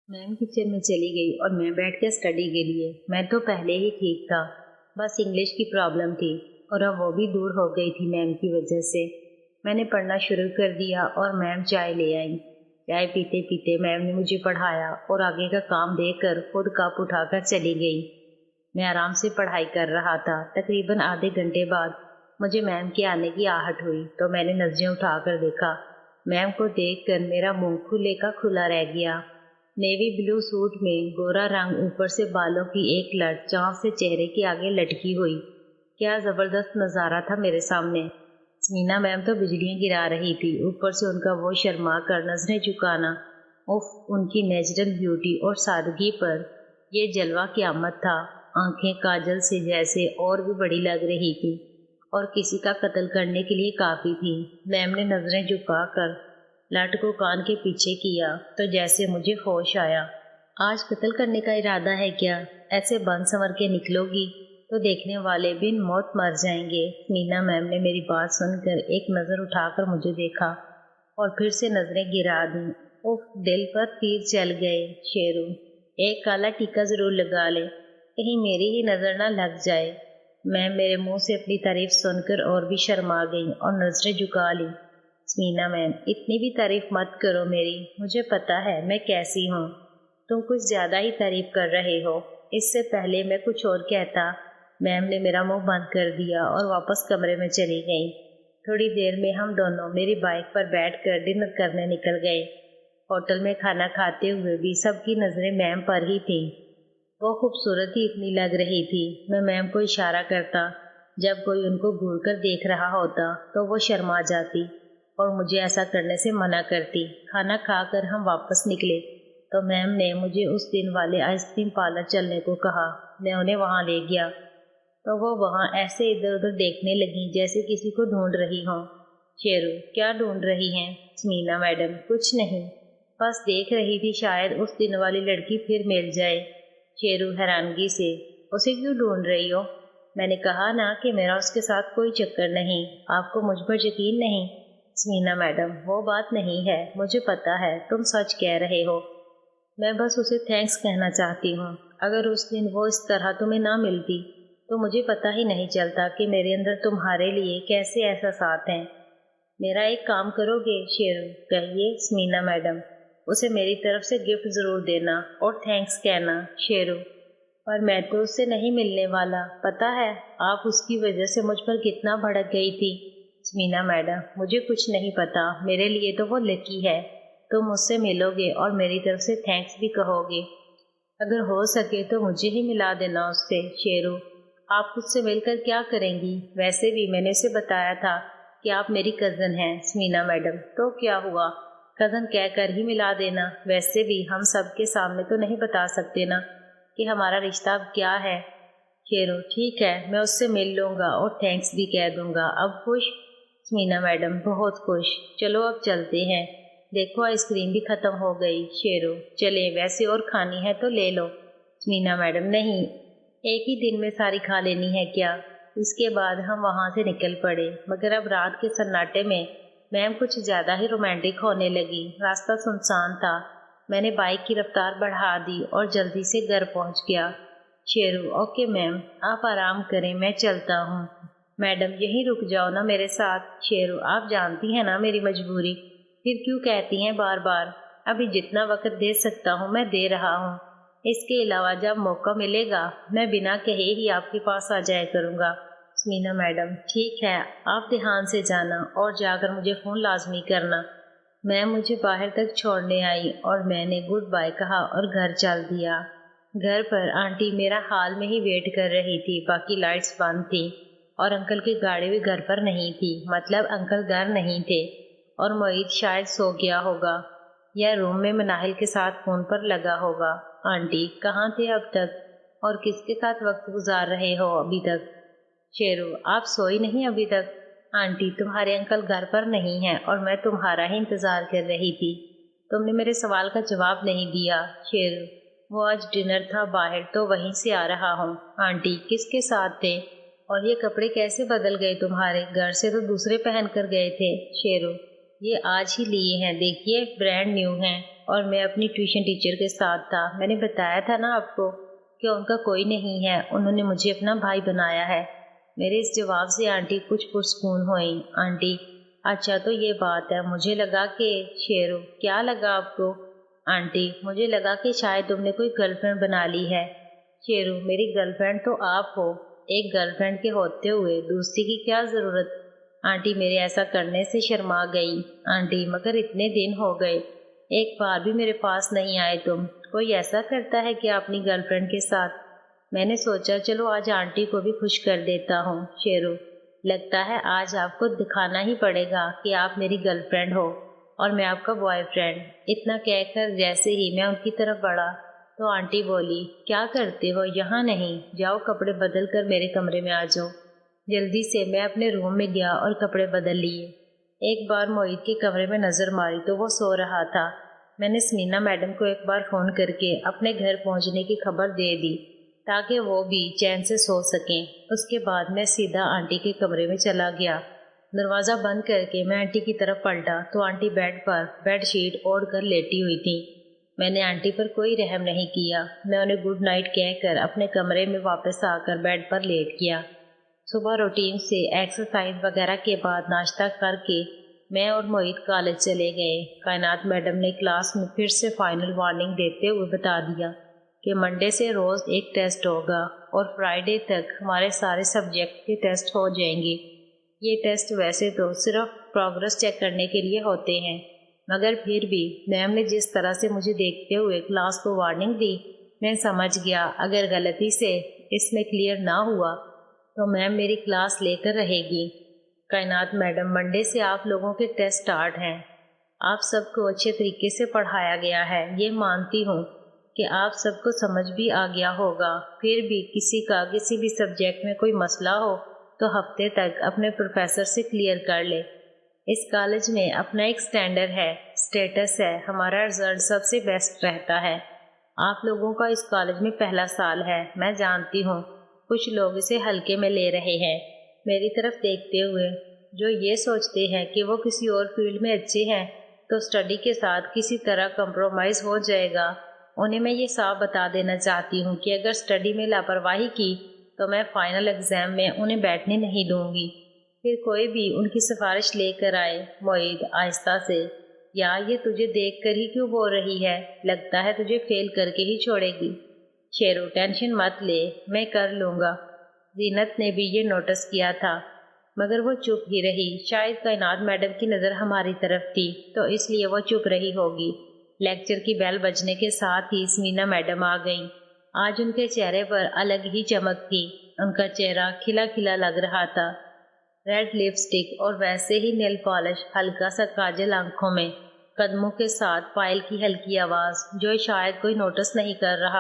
Ma'am kitchen में चली गई और मैं बैठ गया स्टडी के लिए। मैं तो पहले ही ठीक था, बस इंग्लिश की प्रॉब्लम थी और अब वो भी दूर हो गई थी मैम की वजह से। मैंने पढ़ना शुरू कर दिया और मैम चाय ले आई। चाय पीते पीते मैम ने मुझे पढ़ाया और आगे का काम देकर खुद कप उठाकर चली गई। मैं आराम से पढ़ाई कर रहा था। तकरीबन आधे घंटे बाद मुझे मैम के आने की आहट हुई तो मैंने नजरें उठाकर देखा। मैम को देखकर मेरा मुंह खुले का खुला रह गया। नेवी ब्लू सूट में गोरा रंग, ऊपर से बालों की एक लट चाँव से चेहरे के आगे लटकी हुई। क्या ज़बरदस्त नज़ारा था मेरे सामने। स्मीना मैम तो बिजलियाँ गिरा रही थी, ऊपर से उनका वो शर्मा कर नजरें झुकाना। उफ, उनकी नेचुरल ब्यूटी और सादगी पर ये जलवा क़यामत था। आंखें काजल से जैसे और भी बड़ी लग रही थी और किसी का कत्ल करने के लिए काफ़ी थी। मैम ने नजरें झुका कर लट को कान के पीछे किया तो जैसे मुझे होश आया। आज कत्ल करने का इरादा है क्या? ऐसे बन संवर के निकलोगी तो देखने वाले बिन मौत मर जाएंगे। मीना मैम ने मेरी बात सुनकर एक नज़र उठाकर मुझे देखा और फिर से नजरें गिरा दी। उफ, दिल पर तीर चल गए। शेरू, एक काला टीका जरूर लगा ले, कहीं मेरी ही नज़र ना लग जाए। मैम मेरे मुंह से अपनी तारीफ सुनकर और भी शर्मा गई और नजरें झुका ली। स्मीना मैम, इतनी भी तारीफ मत करो मेरी, मुझे पता है मैं कैसी हूँ। तुम कुछ ज़्यादा ही तारीफ कर रहे हो। इससे पहले मैं कुछ और कहता, मैम ने मेरा मुंह बंद कर दिया और वापस कमरे में चली गई। थोड़ी देर में हम दोनों मेरी बाइक पर बैठकर डिनर करने निकल गए। होटल में खाना खाते हुए भी सबकी नज़रें मैम पर ही थी। वो खूबसूरत ही इतनी लग रही थी। मैं मैम को इशारा करता। जब कोई उनको घूरकर देख रहा होता तो वो शर्मा जाती और मुझे ऐसा करने से मना करती। खाना खाकर हम वापस निकले तो मैम ने मुझे उस दिन वाले आइसक्रीम पार्लर चलने को कहा। मैं उन्हें वहाँ ले गया तो वो वहाँ ऐसे इधर उधर देखने लगी जैसे किसी को ढूंढ रही हों। शेरू, क्या ढूंढ रही हैं? स्मीना मैडम, कुछ नहीं, बस देख रही थी शायद उस दिन वाली लड़की फिर मिल जाए। शेरू हैरानगी से, उसे क्यों ढूंढ रही हो? मैंने कहा ना कि मेरा उसके साथ कोई चक्कर नहीं। आपको मुझ पर यकीन नहीं? स्मीना मैडम, वो बात नहीं है, मुझे पता है तुम सच कह रहे हो। मैं बस उसे थैंक्स कहना चाहती हूँ। अगर उस दिन वो इस तरह तुम्हें ना मिलती तो मुझे पता ही नहीं चलता कि मेरे अंदर तुम्हारे लिए कैसे एहसास हैं। मेरा एक काम करोगे शेरू? कहिए। स्मीना मैडम, उसे मेरी तरफ से गिफ्ट ज़रूर देना और थैंक्स कहना। शेरू, पर मैं तो उससे नहीं मिलने वाला। पता है आप उसकी वजह से मुझ पर कितना भड़क गई थी। स्मीना मैडम, मुझे कुछ नहीं पता, मेरे लिए तो वो लकी है। तुम मुझसे मिलोगे और मेरी तरफ से थैंक्स भी कहोगे। अगर हो सके तो मुझे ही मिला देना उससे। शेरू, आप मुझसे मिलकर क्या करेंगी? वैसे भी मैंने उसे बताया था कि आप मेरी कज़न हैं। स्मीना मैडम, तो क्या हुआ, कज़न कहकर ही मिला देना। वैसे भी हम सबके सामने तो नहीं बता सकते ना कि हमारा रिश्ता अब क्या है। शेरू, ठीक है, मैं उससे मिल लूँगा और थैंक्स भी कह दूँगा। अब खुश? स्मीना मैडम, बहुत खुश। चलो अब चलते हैं, देखो आइसक्रीम भी ख़त्म हो गई। शेरू, चले, वैसे और खानी है तो ले लो। स्मीना मैडम, नहीं, एक ही दिन में सारी खा लेनी है क्या? इसके बाद हम वहाँ से निकल पड़े, मगर अब रात के सन्नाटे में मैम कुछ ज़्यादा ही रोमांटिक होने लगी। रास्ता सुनसान था। मैंने बाइक की रफ्तार बढ़ा दी और जल्दी से घर पहुँच गया। शेरू, ओके मैम, आप आराम करें, मैं चलता हूँ। मैडम, यहीं रुक जाओ ना मेरे साथ। शेरू, आप जानती हैं ना मेरी मजबूरी, फिर क्यों कहती हैं बार बार? अभी जितना वक्त दे सकता हूँ मैं दे रहा हूँ। इसके अलावा जब मौका मिलेगा मैं बिना कहे ही आपके पास आ जाया करूँगा। स्मीना मैडम, ठीक है, आप ध्यान से जाना और जाकर मुझे फ़ोन लाजमी करना। मैं मुझे बाहर तक छोड़ने आई और मैंने गुड बाय कहा और घर चल दिया। घर पर आंटी मेरा हाल में ही वेट कर रही थी। बाकी लाइट्स बंद थी और अंकल की गाड़ी भी घर पर नहीं थी, मतलब अंकल घर नहीं थे और मोहित शायद सो गया होगा या रूम में मनाहिल के साथ फ़ोन पर लगा होगा। आंटी कहाँ थे अब तक और किसके साथ वक्त गुजार रहे हो अभी तक? शेरू, आप सोई नहीं अभी तक? आंटी, तुम्हारे अंकल घर पर नहीं हैं और मैं तुम्हारा ही इंतज़ार कर रही थी। तुमने मेरे सवाल का जवाब नहीं दिया। शेरू, वो आज डिनर था बाहर तो वहीं से आ रहा हूँ। आंटी, किसके साथ थे और ये कपड़े कैसे बदल गए तुम्हारे? घर से तो दूसरे पहन कर गए थे। शेरू, ये आज ही लिए हैं, देखिए ब्रांड न्यू हैं اور میں اپنی ٹیوشن ٹیچر کے ساتھ تھا۔ میں نے بتایا تھا نا آپ کو کہ ان کا کوئی نہیں ہے، انہوں نے مجھے اپنا بھائی بنایا ہے۔ میرے اس جواب سے آنٹی کچھ پرسکون ہوئیں۔ آنٹی: اچھا تو یہ بات ہے، مجھے لگا کہ… شیرو: کیا لگا آپ کو؟ آنٹی: مجھے لگا کہ شاید تم نے کوئی گرل فرینڈ بنا لی ہے۔ شیرو: میری گرل فرینڈ تو آپ ہو، ایک گرل فرینڈ کے ہوتے ہوئے دوسری کی کیا ضرورت؟ آنٹی میرے ایسا کرنے سے شرما گئی۔ آنٹی: مگر اتنے دن ہو گئے، ایک بار بھی میرے پاس نہیں آئے تم۔ کوئی ایسا کرتا ہے کہ اپنی گرل فرینڈ کے ساتھ؟ میں نے سوچا چلو آج آنٹی کو بھی خوش کر دیتا ہوں۔ شیرو: لگتا ہے آج آپ کو دکھانا ہی پڑے گا کہ آپ میری گرل فرینڈ ہو اور میں آپ کا بوائے فرینڈ۔ اتنا کہہ کر جیسے ہی میں ان کی طرف بڑھا تو آنٹی بولی: کیا کرتے ہو؟ یہاں نہیں، جاؤ کپڑے بدل کر میرے کمرے میں آ جاؤ۔ جلدی سے میں اپنے روم میں گیا اور کپڑے بدل لیے۔ ایک بار معید کے کمرے میں نظر ماری تو وہ سو رہا تھا۔ میں نے سمینا میڈم کو ایک بار فون کر کے اپنے گھر پہنچنے کی خبر دے دی تاکہ وہ بھی چین سے سو سکیں۔ اس کے بعد میں سیدھا آنٹی کے کمرے میں چلا گیا۔ دروازہ بند کر کے میں آنٹی کی طرف پلٹا تو آنٹی بیڈ پر بیڈ شیٹ اوڑھ کر لیٹی ہوئی تھیں۔ میں نے آنٹی پر کوئی رحم نہیں کیا۔ میں انہیں گڈ نائٹ کہہ کر اپنے کمرے میں واپس آ کر بیڈ پر لیٹ گیا۔ صبح روٹین سے ایکسرسائز وغیرہ کے بعد ناشتہ کر کے میں اور معید کالج چلے گئے۔ کائنات میڈم نے کلاس میں پھر سے فائنل وارننگ دیتے ہوئے بتا دیا کہ منڈے سے روز ایک ٹیسٹ ہوگا اور فرائیڈے تک ہمارے سارے سبجیکٹ کے ٹیسٹ ہو جائیں گے۔ یہ ٹیسٹ ویسے تو صرف پروگرس چیک کرنے کے لیے ہوتے ہیں، مگر پھر بھی میم نے جس طرح سے مجھے دیکھتے ہوئے کلاس کو وارننگ دی، میں سمجھ گیا اگر غلطی سے اس میں کلیئر نہ ہوا تو میم میری کلاس لے کر رہے گی۔ کائنات میڈم، منڈے سے آپ لوگوں کے ٹیسٹ سٹارٹ ہیں۔ آپ سب کو اچھے طریقے سے پڑھایا گیا ہے، یہ مانتی ہوں کہ آپ سب کو سمجھ بھی آ گیا ہوگا۔ پھر بھی کسی کا کسی بھی سبجیکٹ میں کوئی مسئلہ ہو تو ہفتے تک اپنے پروفیسر سے کلیئر کر لے۔ اس کالج میں اپنا ایک سٹینڈرڈ ہے، سٹیٹس ہے، ہمارا رزلٹ سب سے بیسٹ رہتا ہے۔ آپ لوگوں کا اس کالج میں پہلا سال ہے، میں جانتی ہوں کچھ لوگ اسے ہلکے میں لے رہے ہیں۔ میری طرف دیکھتے ہوئے جو یہ سوچتے ہیں کہ وہ کسی اور فیلڈ میں اچھے ہیں تو سٹڈی کے ساتھ کسی طرح کمپرومائز ہو جائے گا، انہیں میں یہ صاف بتا دینا چاہتی ہوں کہ اگر سٹڈی میں لاپرواہی کی تو میں فائنل ایگزام میں انہیں بیٹھنے نہیں دوں گی۔ پھر کوئی بھی ان کی سفارش لے کر آئے۔ معید آہستہ سے: یا یہ تجھے دیکھ کر ہی کیوں بول رہی ہے؟ لگتا ہے تجھے فیل کر کے ہی چھوڑے گی۔ شیرو: ٹینشن مت لے، میں کر لوں گا۔ زینت نے بھی یہ نوٹس کیا تھا مگر وہ چپ ہی رہی۔ شاید کائنات میڈم کی نظر ہماری طرف تھی تو اس لیے وہ چپ رہی ہوگی۔ لیکچر کی بیل بجنے کے ساتھ ہی سمینا میڈم آ گئیں۔ آج ان کے چہرے پر الگ ہی چمک تھی، ان کا چہرہ کھلا کھلا لگ رہا تھا۔ ریڈ لپسٹک اور ویسے ہی نیل پالش، ہلکا سا کاجل آنکھوں میں، قدموں کے ساتھ پائل کی ہلکی آواز جو شاید کوئی نوٹس نہیں کر رہا